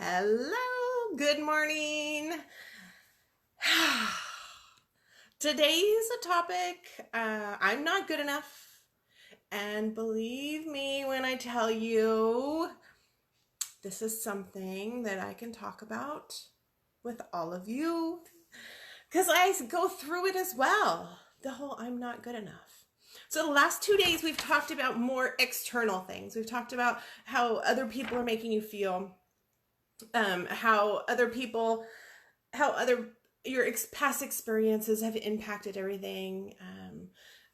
Hello, good morning. Today's a topic I'm not good enough. And believe me when I tell you, this is something that I can talk about with all of you because I go through it as well. The whole I'm not good enough. So the last 2 days we've talked about more external things. We've talked about how other people are making you feel, how your past experiences have impacted everything,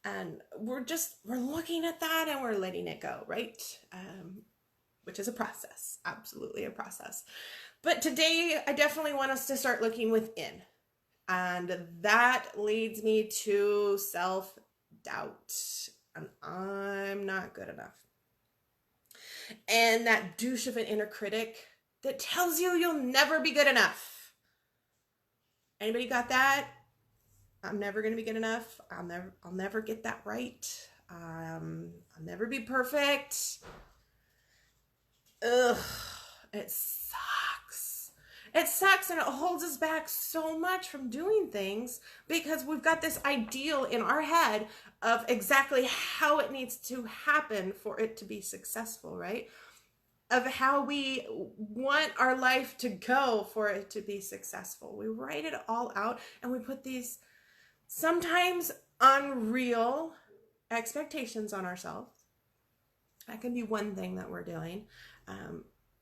and we're looking at that and we're letting it go, right? Which is a process, absolutely a process. But today I definitely want us to start looking within, and that leads me to self-doubt, and I'm not good enough, and that douche of an inner critic that tells you you'll never be good enough. Anybody got that? I'm never going to be good enough. I'll never get that right. I'll never be perfect. Ugh, it sucks. It sucks, and it holds us back so much from doing things because we've got this ideal in our head of exactly how it needs to happen for it to be successful, right? Of how we want our life to go for it to be successful. We write it all out and we put these sometimes unreal expectations on ourselves. That can be one thing that we're doing.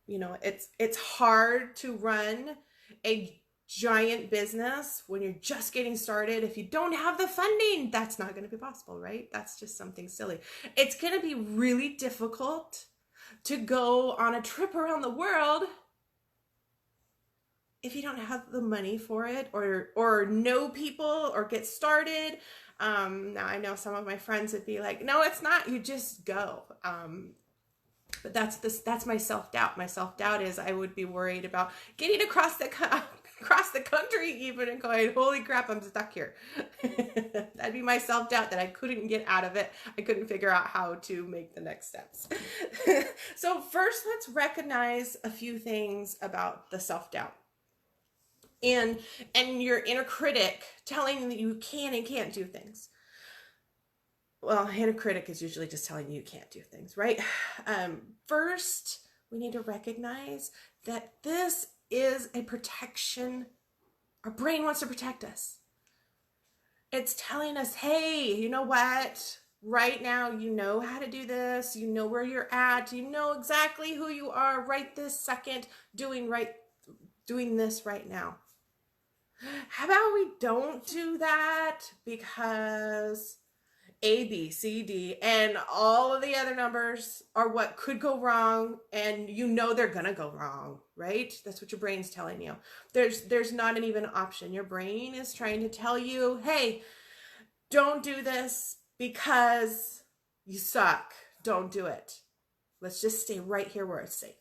It's hard to run a giant business when you're just getting started. If you don't have the funding, that's not going to be possible, right? That's just something silly. It's going to be really difficult to go on a trip around the world if you don't have the money for it, or know people, or get started. Now I know some of my friends would be like, no, it's not, you just go. But that's my self-doubt. My self-doubt is I would be worried about getting across the country even and going, holy crap, I'm stuck here. That'd be my self-doubt, that I couldn't get out of it. I couldn't figure out how to make the next steps. So first, let's recognize a few things about the self-doubt and your inner critic telling you that you can and can't do things. Well, inner critic is usually just telling you can't do things, right? First, we need to recognize that this is a protection. Our brain wants to protect us. It's telling us, hey, you know what? Right now, you know how to do this. You know where you're at. You know exactly who you are right this second doing this right now. How about we don't do that because A, B, C, D, and all of the other numbers are what could go wrong, and you know they're gonna go wrong, right? That's what your brain's telling you. There's not an even option. Your brain is trying to tell you, hey, don't do this because you suck. Don't do it. Let's just stay right here where it's safe.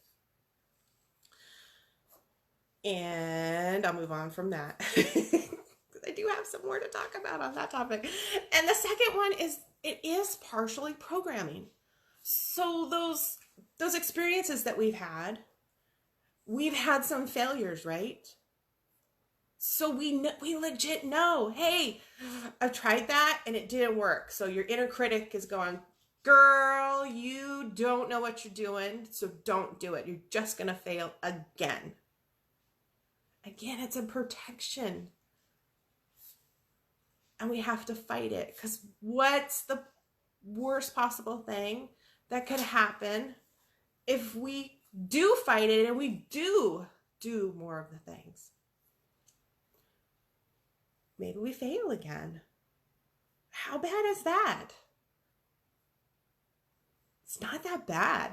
And I'll move on from that. I do have some more to talk about on that topic. And the second one is, it is partially programming. So those experiences that we've had some failures, right? So we legit know, hey, I've tried that and it didn't work. So your inner critic is going, girl, you don't know what you're doing, so don't do it. You're just going to fail again. Again, it's a protection. And we have to fight it, because what's the worst possible thing that could happen if we do fight it and we do more of the things? Maybe we fail again. How bad is that? It's not that bad.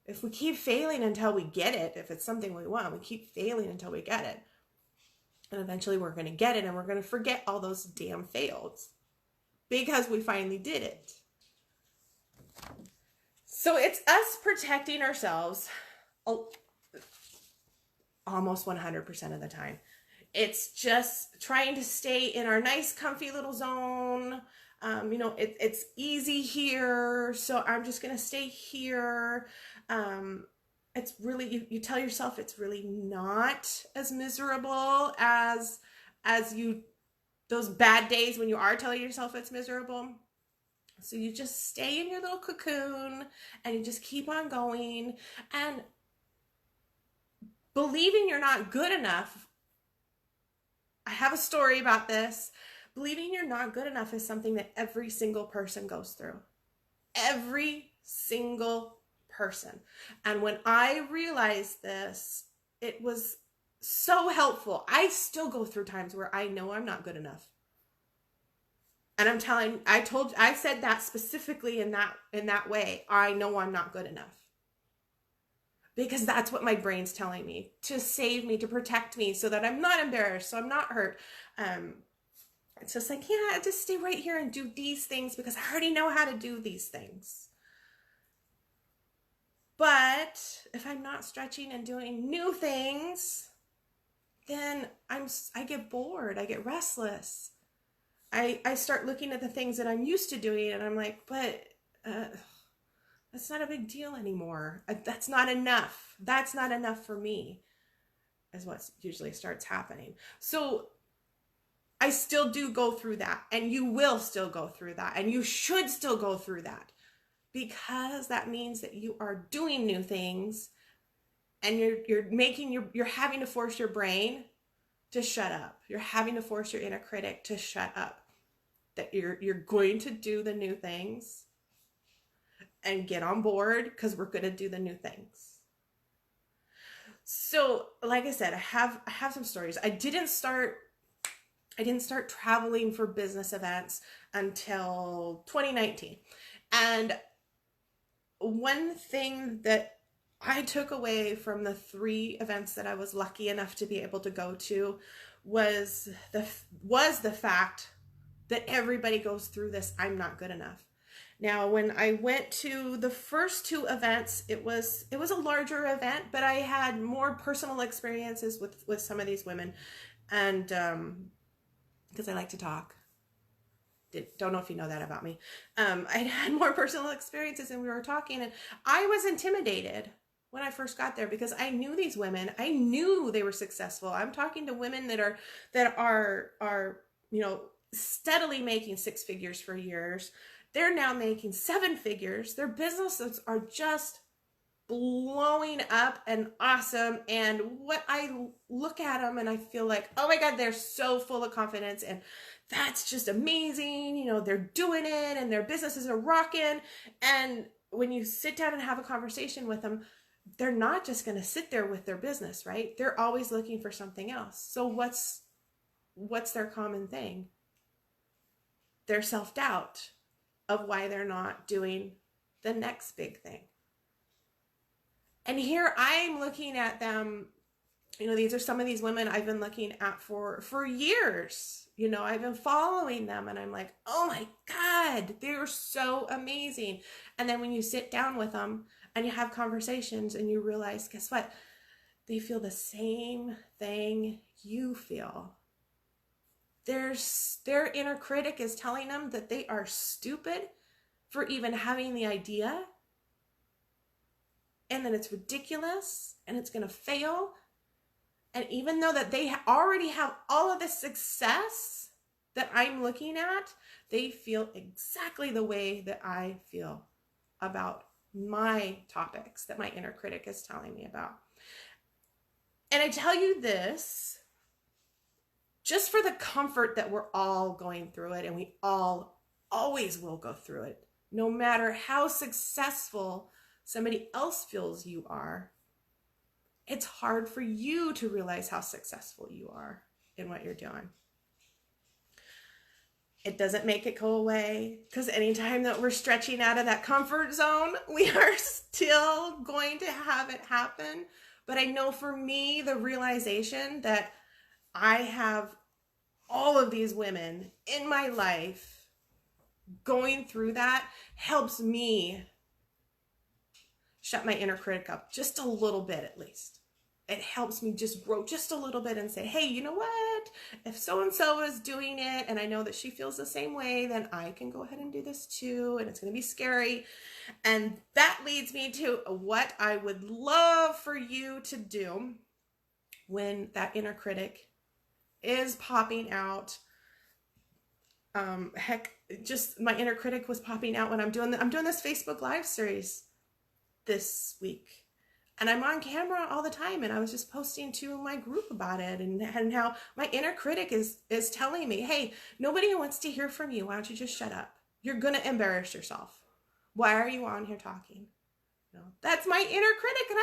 If we keep failing until we get it, if it's something we want, we keep failing until we get it. And eventually we're going to get it, and we're going to forget all those damn fails because we finally did it. So it's us protecting ourselves almost 100% of the time. It's just trying to stay in our nice, comfy little zone. It's easy here, so I'm just going to stay here. it's really, you tell yourself it's really not as miserable as you, those bad days when you are telling yourself it's miserable. So you just stay in your little cocoon and you just keep on going and believing you're not good enough. I have a story about this. Believing you're not good enough is something that every single person goes through. Every single person. And when I realized this, it was so helpful. I still go through times where I know I'm not good enough. And I said that specifically in that way. I know I'm not good enough. Because that's what my brain's telling me, to save me, to protect me, so that I'm not embarrassed, so I'm not hurt. It's just like, yeah, just stay right here and do these things because I already know how to do these things. But if I'm not stretching and doing new things, then I get bored, I get restless. I start looking at the things that I'm used to doing and I'm like, but that's not a big deal anymore. That's not enough. That's not enough for me, is what usually starts happening. So I still do go through that, and you will still go through that, and you should still go through that, because that means that you are doing new things, and you're having to force your brain to shut up. You're having to force your inner critic to shut up. That you're going to do the new things and get on board, because we're going to do the new things. So, like I said, I have some stories. I didn't start traveling for business events until 2019. And one thing that I took away from the 3 events that I was lucky enough to be able to go to was the fact that everybody goes through this, I'm not good enough. Now, when I went to the first 2 events, it was a larger event, but I had more personal experiences with some of these women. And because I like to talk. Don't know if you know that about me. I had more personal experiences, and we were talking, and I was intimidated when I first got there because I knew these women. I knew they were successful. I'm talking to women that are steadily making 6 figures for years. They're now making 7 figures. Their businesses are just blowing up and awesome. And what I look at them and I feel like, oh my God, they're so full of confidence, and that's just amazing. You know, they're doing it and their businesses are rocking. And when you sit down and have a conversation with them, they're not just going to sit there with their business, right? They're always looking for something else. So what's their common thing? Their self-doubt of why they're not doing the next big thing. And here I'm looking at them, these are some of these women I've been looking at for years. I've been following them, and I'm like, oh my God, they're so amazing. And then when you sit down with them and you have conversations and you realize, guess what? They feel the same thing you feel. Their inner critic is telling them that they are stupid for even having the idea, and that it's ridiculous and it's going to fail. And even though that they already have all of the success that I'm looking at, they feel exactly the way that I feel about my topics that my inner critic is telling me about. And I tell you this just for the comfort that we're all going through it, and we all always will go through it, no matter how successful somebody else feels you are. It's hard for you to realize how successful you are in what you're doing. It doesn't make it go away, because anytime that we're stretching out of that comfort zone, we are still going to have it happen. But I know for me, the realization that I have all of these women in my life going through that helps me shut my inner critic up just a little bit, at least. it helps me just grow just a little bit and say, hey, you know what? If so-and-so is doing it and I know that she feels the same way, then I can go ahead and do this too. And it's going to be scary. And that leads me to what I would love for you to do when that inner critic is popping out. Heck, just my inner critic was popping out when I'm doing this Facebook Live series this week. And I'm on camera all the time, and I was just posting to my group about it and how my inner critic is telling me, hey, nobody wants to hear from you. Why don't you just shut up? You're going to embarrass yourself. Why are you on here talking? No, that's my inner critic, and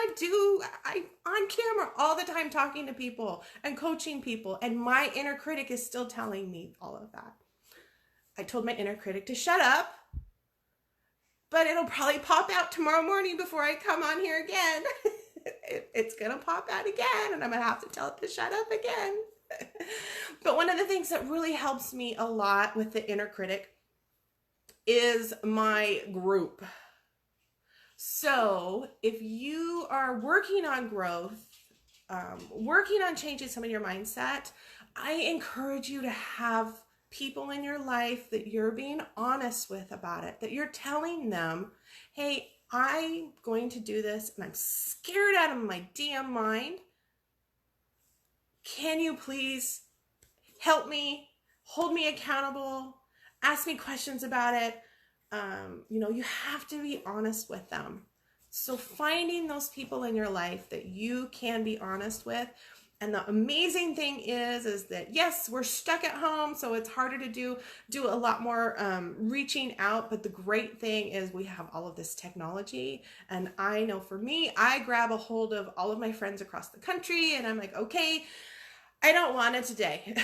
I'm on camera all the time talking to people and coaching people, and my inner critic is still telling me all of that. I told my inner critic to shut up, but it'll probably pop out tomorrow morning before I come on here again. It's going to pop out again, and I'm going to have to tell it to shut up again. But one of the things that really helps me a lot with the inner critic is my group. So if you are working on growth, working on changing some of your mindset, I encourage you to have people in your life that you're being honest with about it, that you're telling them, hey, I'm going to do this and I'm scared out of my damn mind. Can you please help me, hold me accountable, ask me questions about it? You have to be honest with them. So finding those people in your life that you can be honest with. And the amazing thing is that, yes, we're stuck at home, so it's harder to do a lot more reaching out. But the great thing is we have all of this technology. And I know for me, I grab a hold of all of my friends across the country, and I'm like, okay, I don't want it today.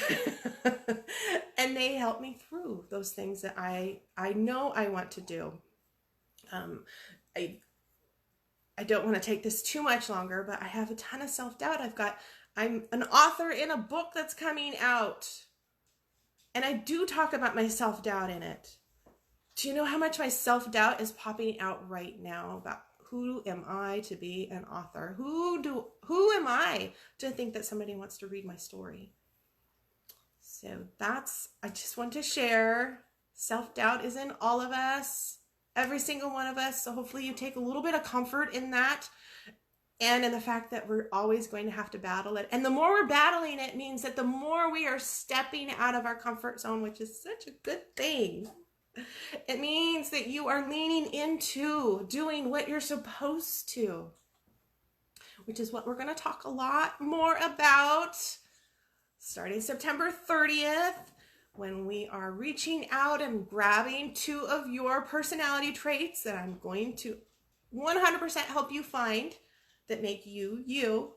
And they help me through those things that I know I want to do. I don't want to take this too much longer, but I have a ton of self-doubt. I'm an author in a book that's coming out, and I do talk about my self-doubt in it. Do you know how much my self-doubt is popping out right now about who am I to be an author? Who am I to think that somebody wants to read my story? So I just want to share. Self-doubt is in all of us, every single one of us. So hopefully you take a little bit of comfort in that. And in the fact that we're always going to have to battle it. And the more we're battling it means that the more we are stepping out of our comfort zone, which is such a good thing. It means that you are leaning into doing what you're supposed to, which is what we're going to talk a lot more about starting September 30th, when we are reaching out and grabbing 2 of your personality traits that I'm going to 100% help you find that make you, you.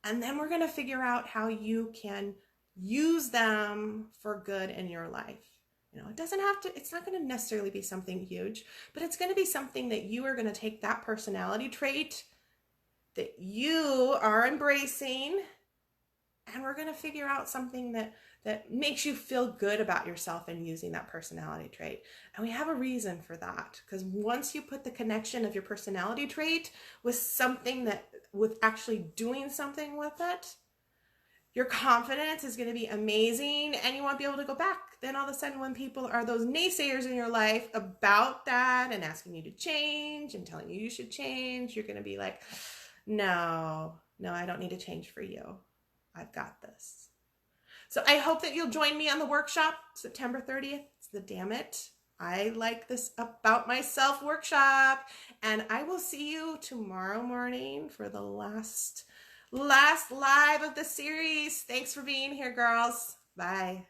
And then we're going to figure out how you can use them for good in your life. It's not going to necessarily be something huge, but it's going to be something that you are going to take that personality trait that you are embracing, and we're going to figure out something that makes you feel good about yourself and using that personality trait. And we have a reason for that, because once you put the connection of your personality trait with actually doing something with it, your confidence is going to be amazing, and you won't be able to go back. Then all of a sudden, when people are those naysayers in your life about that and asking you to change and telling you should change, you're going to be like, no, I don't need to change for you. I've got this. So I hope that you'll join me on the workshop September 30th. It's the Damn It, I Like This About Myself workshop. And I will see you tomorrow morning for the last live of the series. Thanks for being here, girls. Bye.